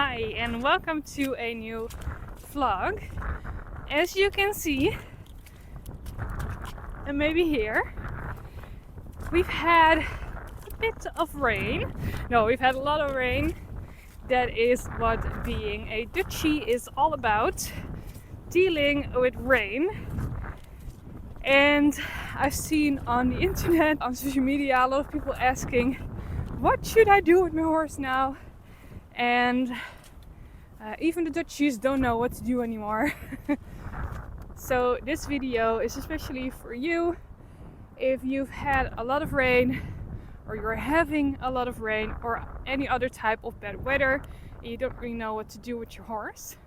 Hi and welcome to a new vlog. As you can see, and maybe hear, we've had a bit of rain. No, we've had a lot of rain. That is what being a Dutchie is all about, dealing with rain. And I've seen on the internet, on social media, a lot of people asking, what should I do with my horse now? And even the Dutchies don't know what to do anymore. So this video is especially for you if you've had a lot of rain, or you're having a lot of rain, or any other type of bad weather and you don't really know what to do with your horse.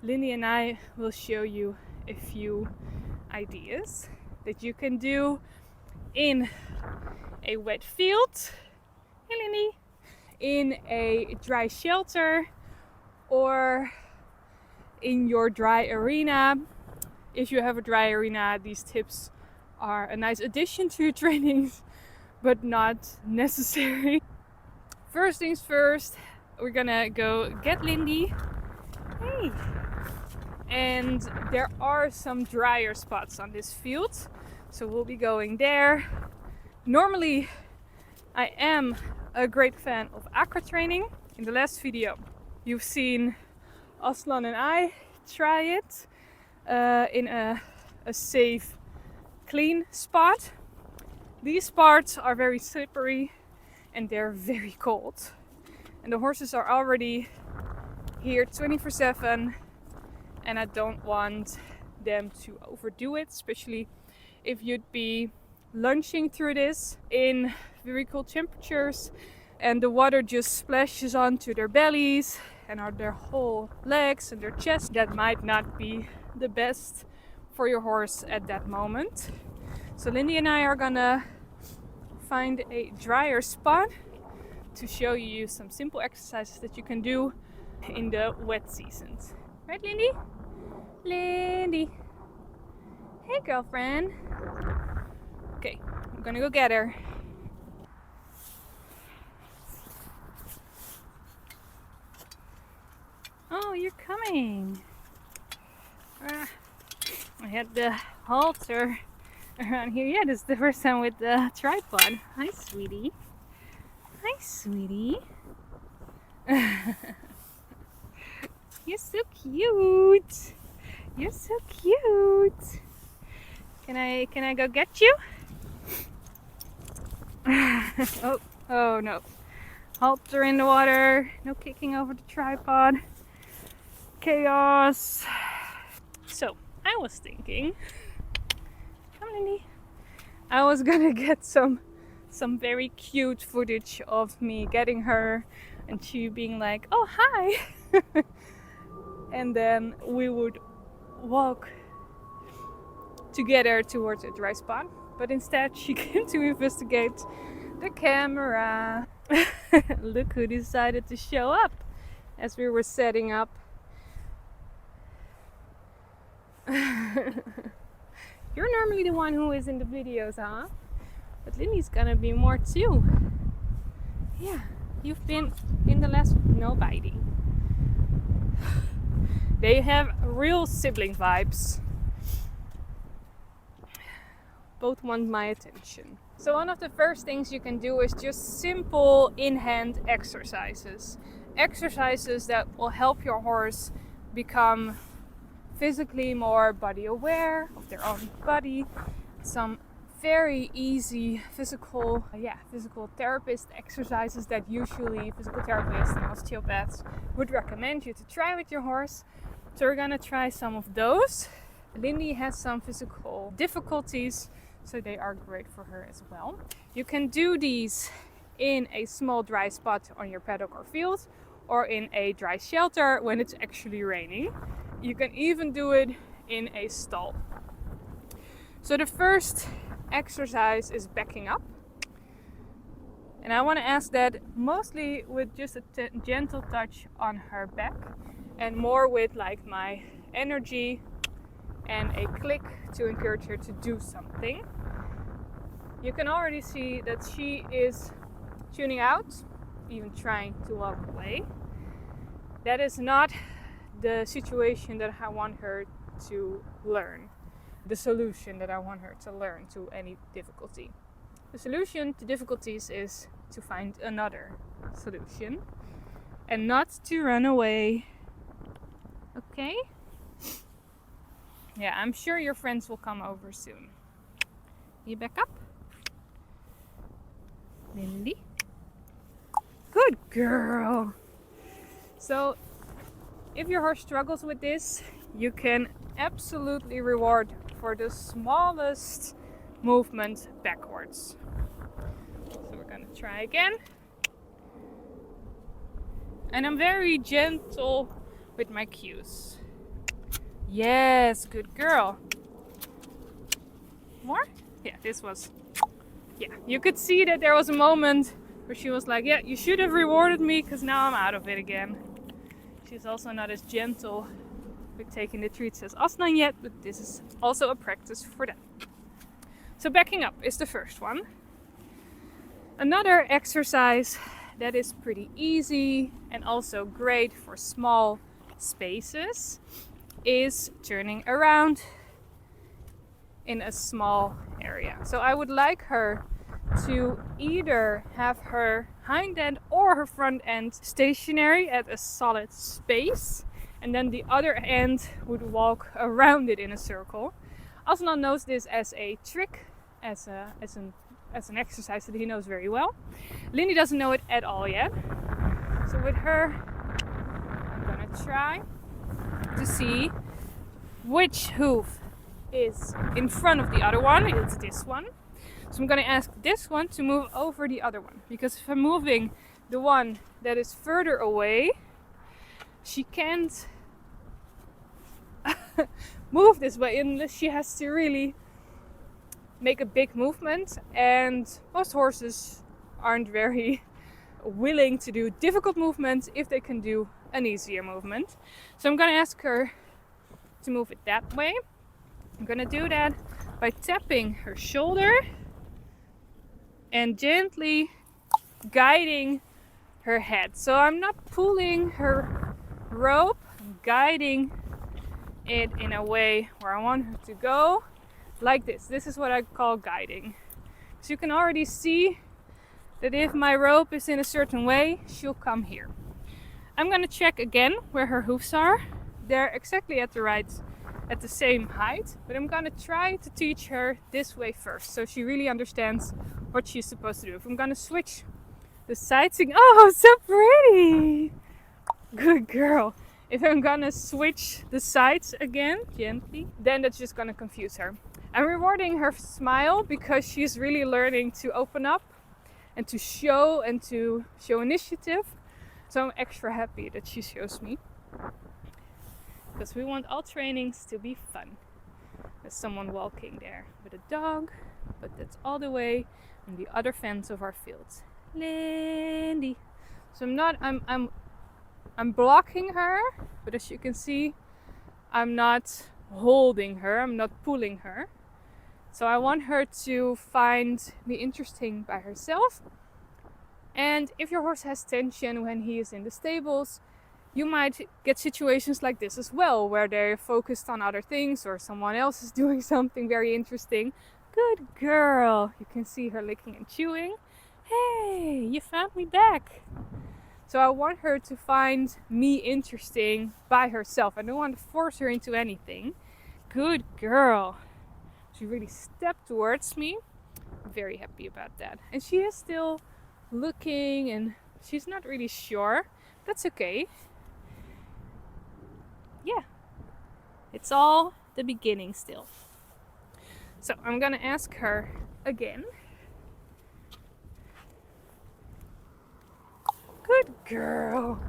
Lindy and I will show you a few ideas that you can do in a wet field, hey Lindy, in a dry shelter, or in your dry arena. If you have a dry arena, these tips are a nice addition to your trainings, but not necessary. First things first, we're gonna go get Lindy. Hey! And there are some drier spots on this field, so we'll be going there. Normally, I am a great fan of aqua training. In the last video, you've seen Aslan and I try it in a safe, clean spot. These spots are very slippery and they're very cold. And the horses are already here 24/7, and I don't want them to overdo it, especially if you'd be lunging through this in very cold temperatures and the water just splashes onto their bellies and on their whole legs and their chest. That might not be the best for your horse at that moment. So Lindy and I are gonna find a drier spot to show you some simple exercises that you can do in the wet seasons. Right, Lindy? Lindy. Hey, girlfriend. Okay, I'm gonna go get her. Oh, you're coming. I had the halter around here. Yeah, this is the first time with the tripod. Hi, sweetie. Hi, sweetie. You're so cute. You're so cute. Can I go get you? Oh no. Halter in the water. No kicking over the tripod. Chaos. So, I was thinking, come Lindy, I was gonna get some very cute footage of me getting her and she being like, oh hi. And then we would walk together towards a dry spot, but instead she came to investigate the camera. Look who decided to show up as we were setting up. You're normally the one who is in the videos, huh? But Lindy's gonna be more too. Yeah, you've been in the last no biting. They have real sibling vibes. Both want my attention. So one of the first things you can do is just simple in-hand exercises. Exercises that will help your horse become physically more body aware of their own body. Some very easy physical therapist exercises that usually physical therapists and osteopaths would recommend you to try with your horse. So we're gonna try some of those. Lindy has some physical difficulties, so they are great for her as well. You can do these in a small dry spot on your paddock or field, or in a dry shelter when it's actually raining. You can even do it in a stall. So the first exercise is backing up. And I want to ask that mostly with just a gentle touch on her back, and more with like my energy and a click to encourage her to do something. You can already see that she is tuning out, even trying to walk away. that is not the situation that I want her to learn, the solution that I want her to learn to any difficulty. The solution to difficulties is to find another solution and not to run away. Okay? Yeah, I'm sure your friends will come over soon. You back up? Lindy? Good girl! So, if your horse struggles with this, you can absolutely reward for the smallest movement backwards. So we're gonna try again. And I'm very gentle with my cues. Yes, good girl. More? Yeah, this was... Yeah, you could see that there was a moment where she was like, yeah, you should have rewarded me because now I'm out of it again. She's also not as gentle with taking the treats as Aslan yet, but this is also a practice for them. So backing up is the first one. Another exercise that is pretty easy and also great for small spaces is turning around in a small area. So I would like her to either have her hind end or her front end stationary at a solid space, and then the other end would walk around it in a circle. Aslan knows this as a trick, as an exercise that he knows very well. Lindy doesn't know it at all yet. So with her, I'm gonna try to see which hoof is in front of the other one. It's this one. So I'm gonna ask this one to move over the other one, because if I'm moving the one that is further away, she can't move this way unless she has to really make a big movement, and most horses aren't very willing to do difficult movements if they can do an easier movement. So I'm gonna ask her to move it that way. I'm gonna do that by tapping her shoulder and gently guiding her head. So I'm not pulling her rope, I'm guiding it in a way where I want her to go, like this. This is what I call guiding. So you can already see that if my rope is in a certain way, she'll come here. I'm gonna check again where her hoofs are. They're exactly at the same height, but I'm gonna try to teach her this way first, so she really understands what she's supposed to do. If I'm gonna switch the sides, oh, so pretty! Good girl. If I'm gonna switch the sides again, gently, then that's just gonna confuse her. I'm rewarding her smile because she's really learning to open up and to show initiative. So I'm extra happy that she shows me, because we want all trainings to be fun. There's someone walking there with a dog, but that's all the way on the other fence of our fields. Lindy. So I'm blocking her, but as you can see, I'm not holding her, I'm not pulling her. So I want her to find me interesting by herself. And if your horse has tension when he is in the stables, you might get situations like this as well, where they're focused on other things or someone else is doing something very interesting. Good girl. You can see her licking and chewing. Hey, you found me back. So I want her to find me interesting by herself. I don't want to force her into anything. Good girl. She really stepped towards me. I'm very happy about that. And she is still looking and she's not really sure. That's okay. Yeah, it's all the beginning still. So I'm gonna ask her again. Good girl.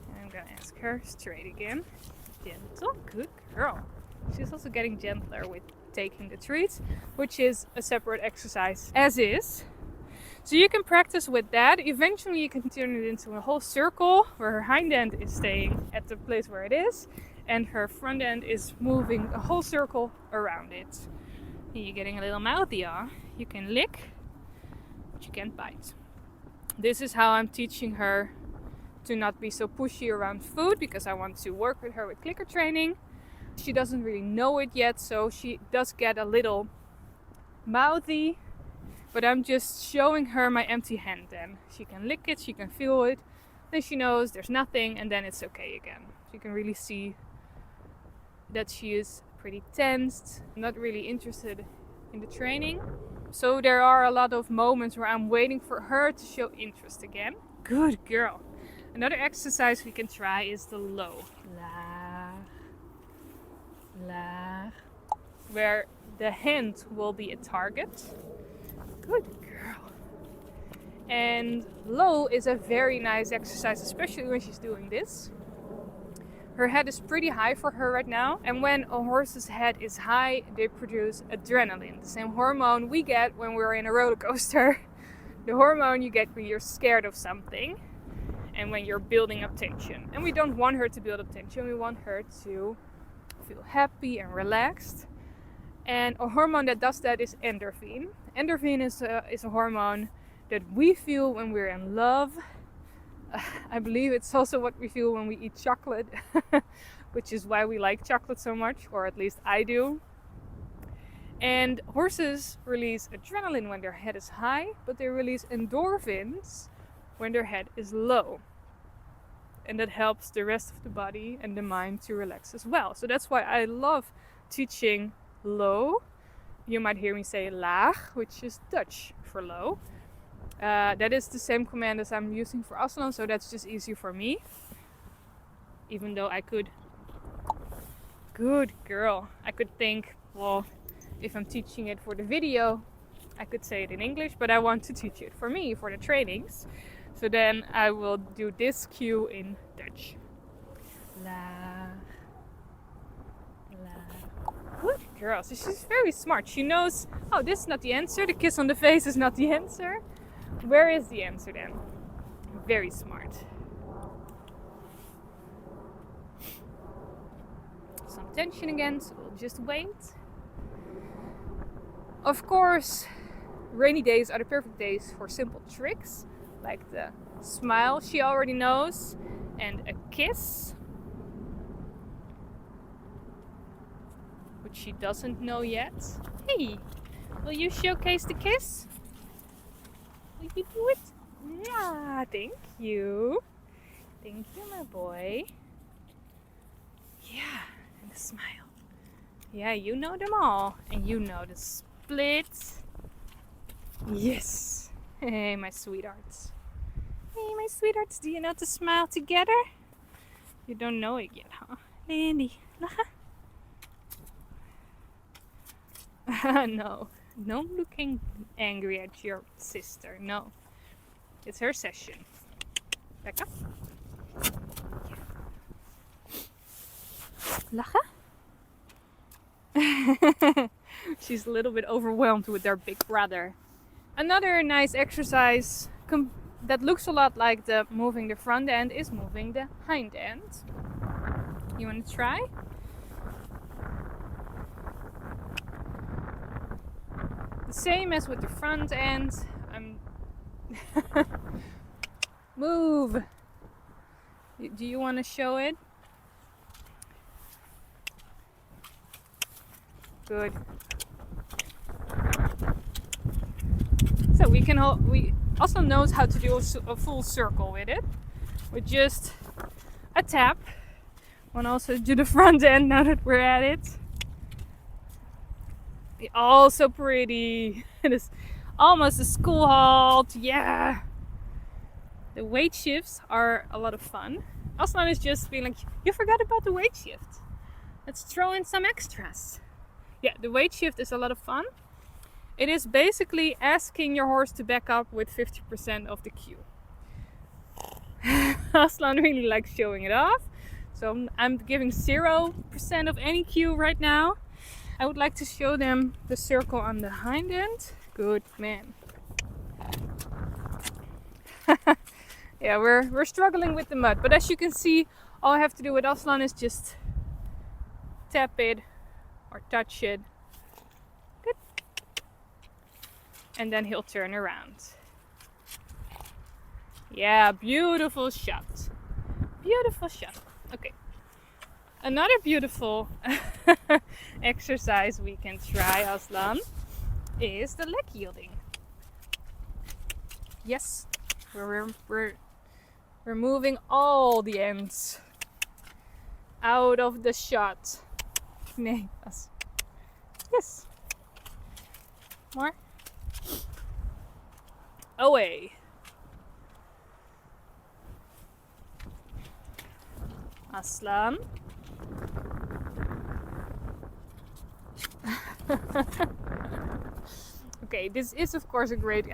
And I'm gonna ask her straight again. Gentle, good girl. She's also getting gentler with taking the treats, which is a separate exercise as is. So you can practice with that. Eventually you can turn it into a whole circle where her hind end is staying at the place where it is and her front end is moving a whole circle around it. And you're getting a little mouthy, yeah? You can lick, but you can't bite. This is how I'm teaching her to not be so pushy around food because I want to work with her with clicker training. She doesn't really know it yet, so she does get a little mouthy, but I'm just showing her my empty hand then. She can lick it, she can feel it, then she knows there's nothing, and then it's okay again. She can really see that she is pretty tensed, not really interested in the training. So there are a lot of moments where I'm waiting for her to show interest again. Good girl. Another exercise we can try is the low. Laag, laag. Where the hand will be a target. Good girl. And low is a very nice exercise, especially when she's doing this. Her head is pretty high for her right now. And when a horse's head is high, they produce adrenaline. The same hormone we get when we're in a roller coaster. The hormone you get when you're scared of something and when you're building up tension. And we don't want her to build up tension. We want her to feel happy and relaxed. And a hormone that does that is endorphin. Endorphin is a hormone that we feel when we're in love. I believe it's also what we feel when we eat chocolate, which is why we like chocolate so much, or at least I do. And horses release adrenaline when their head is high, but they release endorphins when their head is low. And that helps the rest of the body and the mind to relax as well. So that's why I love teaching low. You might hear me say laag, which is Dutch for low. That is the same command as I'm using for Aslan, so that's just easy for me. Even though I could... Good girl. I could think, well, if I'm teaching it for the video, I could say it in English, but I want to teach it for me, for the trainings. So then I will do this cue in Dutch. La, la. Good girl. So she's very smart. She knows, oh, this is not the answer. The kiss on the face is not the answer. Where is the answer then? Very smart. Some tension again, so we'll just wait. Of course, rainy days are the perfect days for simple tricks, like the smile she already knows, and a kiss, which she doesn't know yet. Hey, will you showcase the kiss? Will you do it? Yeah, thank you. Thank you, my boy. Yeah, and the smile. Yeah, you know them all. And you know the split. Yes. Hey, my sweethearts. Hey, my sweethearts. Do you know to smile together? You don't know it yet, huh? Lindy, lachen. No. No looking angry at your sister. No. It's her session. Back up. Lachen? She's a little bit overwhelmed with their big brother. Another nice exercise that looks a lot like the moving the front end is moving the hind end. You want to try? Same as with the front end. Move. Do you want to show it? Good. So we also knows how to do a full circle with it. With just a tap. Want also do the front end now that we're at it. Oh, so pretty. It is almost a school halt. Yeah. The weight shifts are a lot of fun. Aslan is just being like, you forgot about the weight shift. Let's throw in some extras. Yeah, the weight shift is a lot of fun. It is basically asking your horse to back up with 50% of the cue. Aslan really likes showing it off. So I'm giving 0% of any cue right now. I would like to show them the circle on the hind end. Good man. Yeah, we're struggling with the mud, but as you can see, all I have to do with Aslan is just tap it or touch it. Good. And then he'll turn around. Yeah, beautiful shot. Beautiful shot. Okay. Another beautiful exercise we can try, Aslan, is the leg yielding. Yes, we're removing all the ends out of the shot. Nee, yes. More. Away. Aslan. Okay, this is of course a great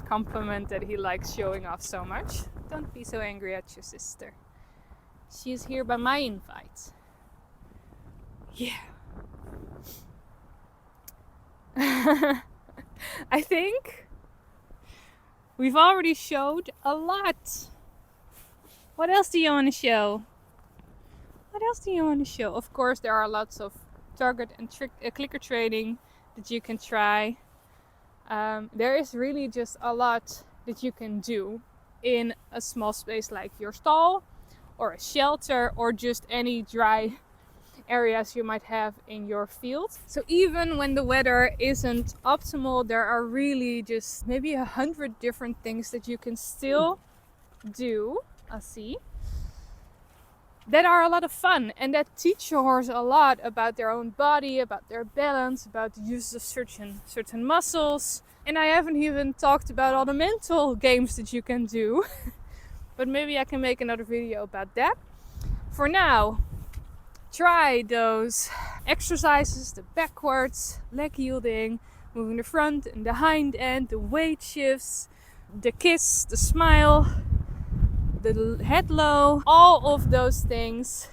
compliment that he likes showing off so much. Don't be so angry at your sister. She is here by my invite. Yeah. I think we've already showed a lot. What else do you want to show? What else do you want to show? Of course, there are lots of target and clicker training that you can try. There is really just a lot that you can do in a small space like your stall or a shelter or just any dry areas you might have in your field. So even when the weather isn't optimal, there are really just maybe 100 different things that you can still do, I see, that are a lot of fun and that teach your horse a lot about their own body, about their balance, about the use of certain muscles. And I haven't even talked about all the mental games that you can do. But maybe I can make another video about that. For now, try those exercises, the backwards, leg yielding, moving the front and the hind end, the weight shifts, the kiss, the smile, the head low, all of those things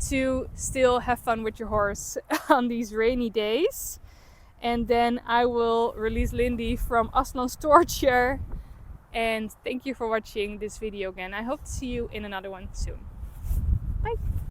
to still have fun with your horse on these rainy days. And then I will release Lindy from Aslan's torture. And thank you for watching this video again. I hope to see you in another one soon. Bye!